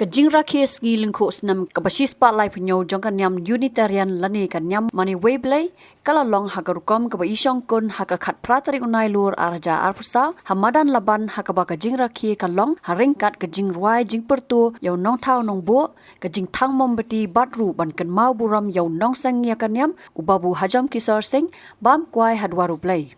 ka Jingshakri Sngi lengko snam ka basis pa lai punyo jong kan nyam Unitarian lani kan nyam mani weblay kala long hagarukom ka ba isong kun haka khat pratari unai lur araja arpusa hamadan laban haka ba ka Jingshakri ka long haringkat ka jingruai jingpertu yau nong thau nong bo ka jing thang mombati batru ban kan mau buram yau nong Sngi kan nyam ubabu hajam kisar sing bam kwai hadwaru play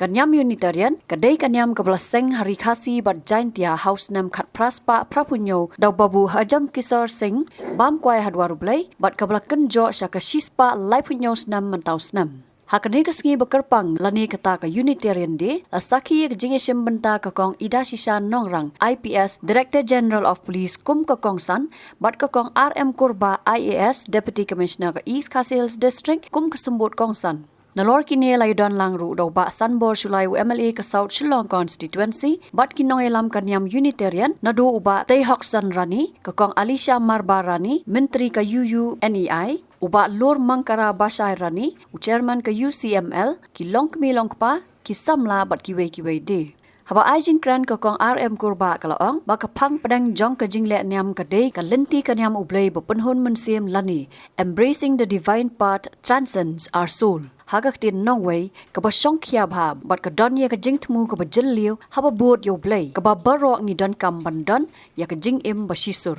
Kanyam Unitarian, kadai kanyam kebelaseng hari khasi bat jain tia house nam khat praspa prapunyo dau babu hajam kisar sing bam kwai hadwaru blai bat kebelaken jo syaka shispa lai punyo snam mentau snam. Hakani ka Sngi bekerpang lani kata ka Unitarian de lasaki ka Jingim benta ka kong Idashisha Nongrang IPS Director General of Police kum ka kong san bat ka kong RM Kurba IAS Deputy Commissioner ka East Khasi Hills District kum kesembut kong san. Nalor kini layudan langru dau ba sanbor sulai MLA ke South Shillong constituency bat kinong elam kanyam Unitarian nadu uba Tei Hoksan Rani ke kong Alisha Marba Rani Menteri ke UUNEI uba Lur Mangkara Bashai Rani chairman ke UCML ki long kmi long pa ki samla bat kiwe de haba ajing kran ke kong RM Kurba kalaong ba kapang padang jong ke jingle nyam ke dei ka lenti ke nyam ublei bepenhun mensiem lani embracing the divine part transcends our soul hagak tin nong wei ka ba shong khia bha bat ka don ye ka jing thmu ka ba jil liu haba bot yo blei ka ba baro ni don kam ban don ya ka jing im ba shisur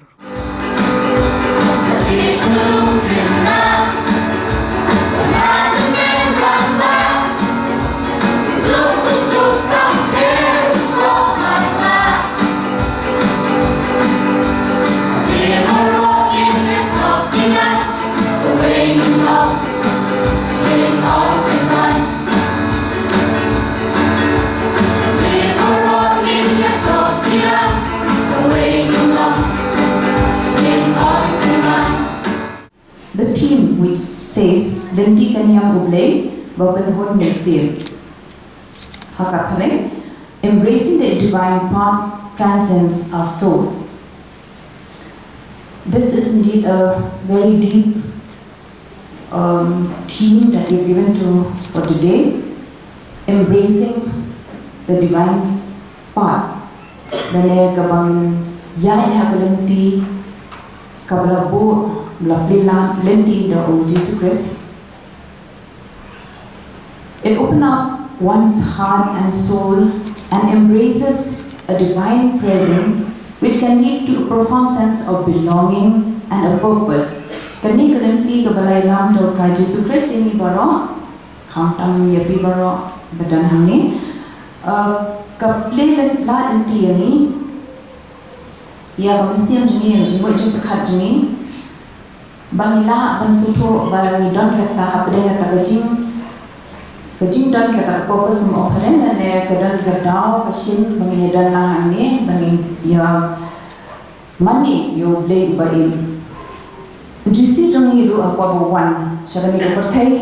The theme which says Lenti Kanyam Ublay Babanhon Museum Hakapane embracing the divine path transcends our soul. This is indeed a very deep theme that we've given to for today, embracing the divine path. Dane kabang yai hakalenti kabrabo Lapila lenti the old Jesus Christ. It opens up one's heart and soul and embraces a divine presence which can lead to a profound sense of belonging and a purpose. Kani kalenti kabalai lam do ka Jesus Christ ini baro hamtam yapi baro badan hamni kaple la lenti yani ya komisian jini jimo jipakhat jini Bangila bansuto bangi don kata hapde kata kajing don kata purpose mo operan ne kadon gadao kashin bangi don la hangni bangi ya money yo blay bai jisi jongi ru apa wan sarani perthai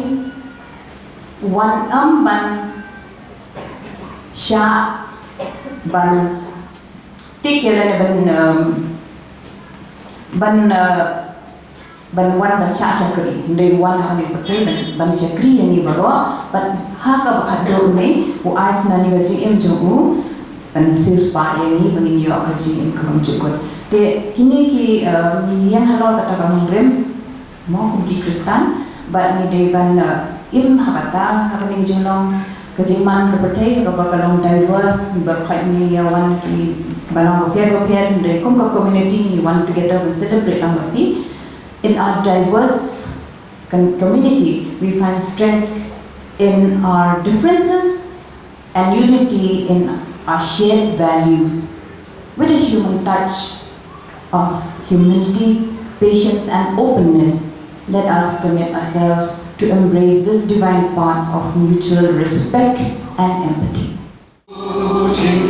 wan ban sha ban tikere ban wan ban Shillong ndai wan ha ni perthai ban Shillong ni baro ban ha ka khadro nei u asna ni gaji em jo ban sales pa ni bangin yo ka ji em kam chukot te kini ki ni yang halo kata kang rem mo kum ki kristan ba ni dei ban im hakata hakani jinglong kajiman ka perthai ka ba kalong diverse ba khai ni ya wan ki balang opian de kum ka community ni one together and celebrate ang bati. In our diverse community, we find strength in our differences and unity in our shared values. With a human touch of humility, patience and openness, let us commit ourselves to embrace this divine path of mutual respect and empathy. You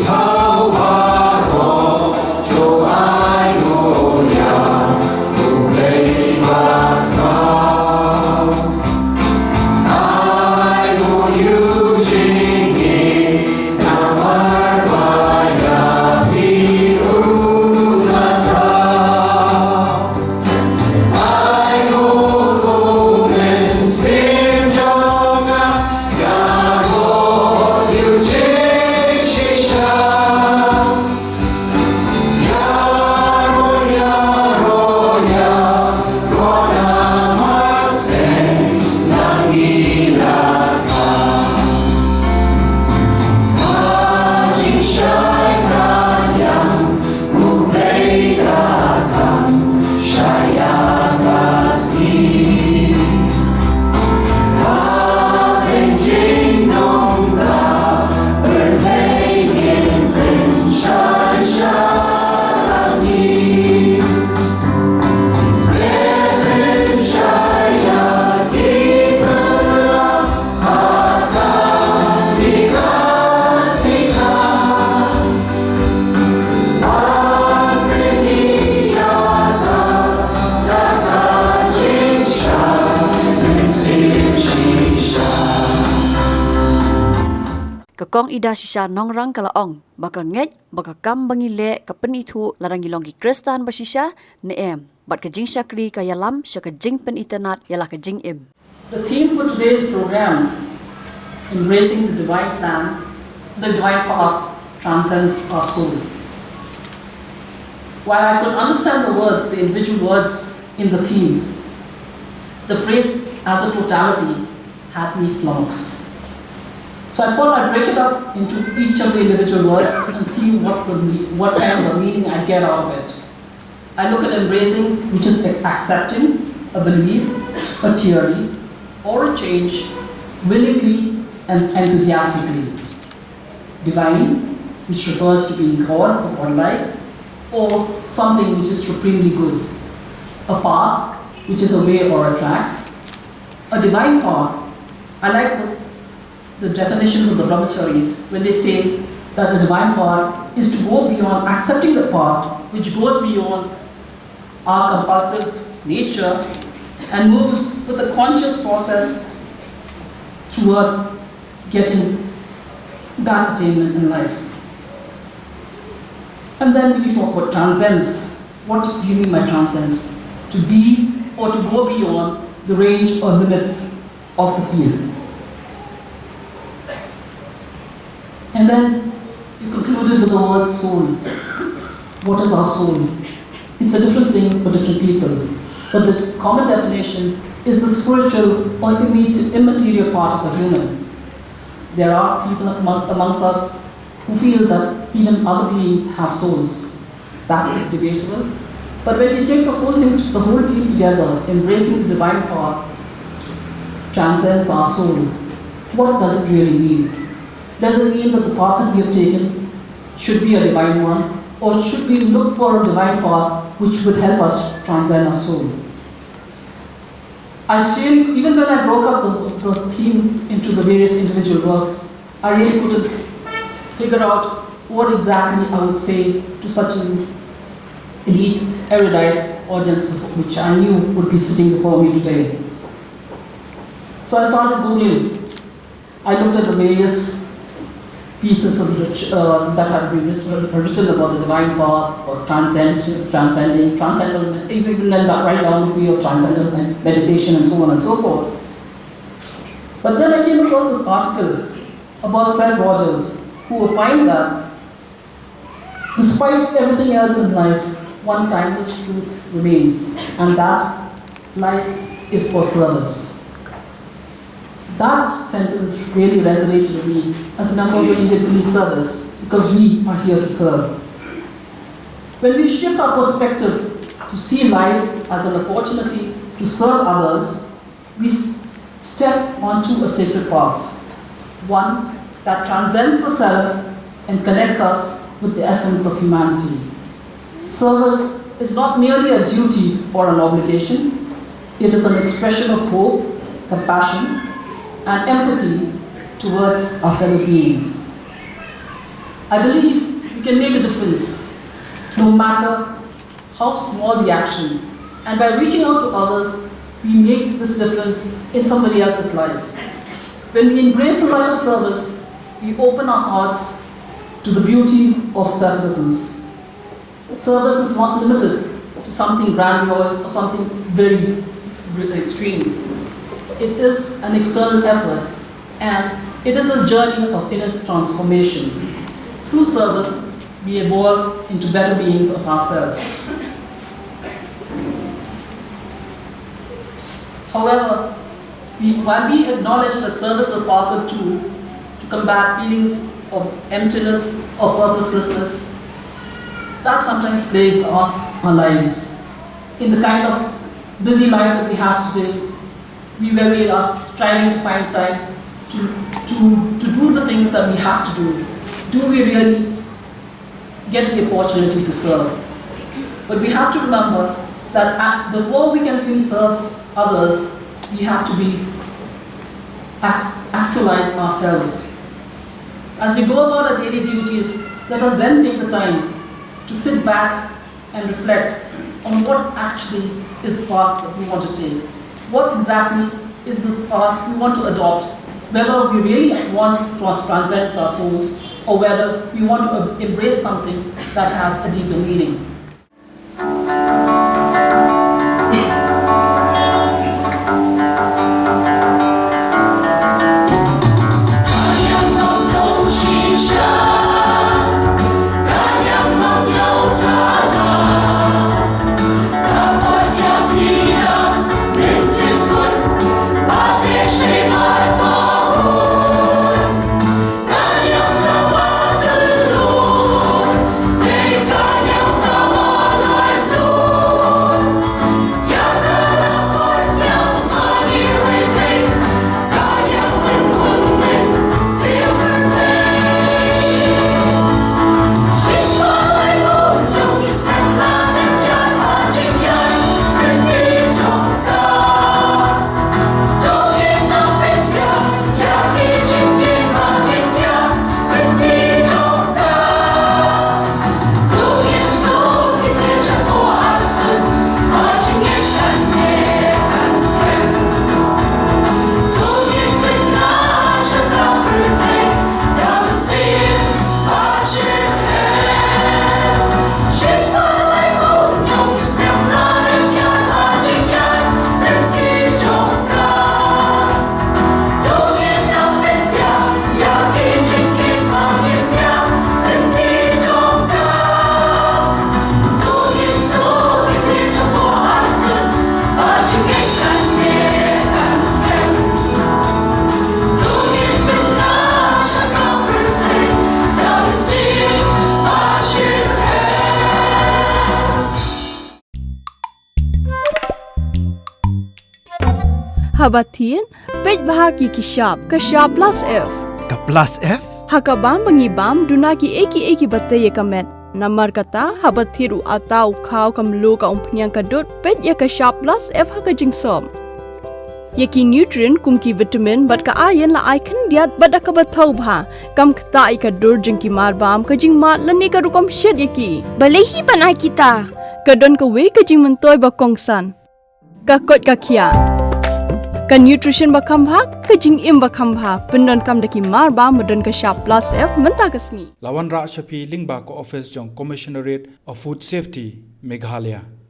Kong Idashisha Nongrang kalaong baka ngej baka kam bangi le ka penithu larangilong ki Kristan bashisha neem bat ka Jingshakri ka yalam sya ka Pynitynnad yala ka Jingim. The theme for today's program, embracing the divine plan, the divine path transcends our soul. While I could understand the words, the individual words in the theme, the phrase as a totality had me flummoxed. So I thought I'd break it up into each of the individual words and see what kind of a meaning I'd get out of it. I look at embracing, which is accepting, a belief, a theory, or a change, willingly and enthusiastically. Divine, which refers to being God or godlike, or something which is supremely good. A path, which is a way or a track. A divine path. I like the definitions of the brahmacharis when they say that a divine path is to go beyond accepting the path which goes beyond our compulsive nature and moves with a conscious process toward getting that attainment in life. And then when you talk about transcends, what do you mean by transcends? To be or to go beyond the range or limits of the field. And then you concluded with the word soul. What is our soul? It's a different thing for different people. But the common definition is the spiritual or immaterial part of a human. There are people amongst us who feel that even other beings have souls. That is debatable. But when you take the whole team together, embracing the divine path transcends our soul, what does it really mean? Does it mean that the path that we have taken should be a divine one, or should we look for a divine path which would help us transcend our soul? Even when I broke up the theme into the various individual works, I really couldn't figure out what exactly I would say to such an elite, erudite audience which I knew would be sitting before me today. So I started Googling. I looked at the various pieces of that have been written about the divine path or transcending, transcendental, even right down to be of transcendental meditation and so on and so forth. But then I came across this article about Fred Rogers, who opined that despite everything else in life, one timeless truth remains, and that life is for service. That sentence really resonated with me as a member of the Indian Police Service, because we are here to serve. When we shift our perspective to see life as an opportunity to serve others, we step onto a sacred path, one that transcends the self and connects us with the essence of humanity. Service is not merely a duty or an obligation, it is an expression of hope, compassion, and empathy towards our fellow beings. I believe we can make a difference, no matter how small the action, and by reaching out to others, we make this difference in somebody else's life. When we embrace the life of service, we open our hearts to the beauty of selflessness. Service is not limited to something grandiose or something very extreme. It is an external effort, and it is a journey of inner transformation. Through service, we evolve into better beings of ourselves. However, while we acknowledge that service is a powerful tool to combat feelings of emptiness or purposelessness, that sometimes plagues our lives. In the kind of busy life that we have today, where we are trying to find time to do the things that we have to do we really get the opportunity to serve? But we have to remember that before we can really serve others, we have to be actualize ourselves. As we go about our daily duties, let us then take the time to sit back and reflect on what actually is the path that we want to take. What exactly is the path we want to adopt whether we really want to transcend our souls or whether we want to embrace something that has a deeper meaning. Habatin, pej bahagi kishab, kashab plus F. Ka plus F? Hakabam bangibam, dunaki eki batay kamet. Namar kata, habathiru atau kau kamlu ka umpnyang kadut, pej ya kashab plus F haka jingsom. Yaki nutrient kumki vitamin bat ka ayan la icon diat bat akabatau bha. Kam kata ikadur jingki marbam ka jingmat lani ka rukom shed yaki. Balehi banai kita. Kadon ka we ka jing mentoy ba kongsan. Ka kot ka kia. Ka nutrition bakam bha, ka jingim bakam bha, pendon kam daki marba medon ka sharp plus F menta ka Sngi. Lawan Ra Shafi Lingba ko office jong Commissionerate of Food Safety, Meghalaya.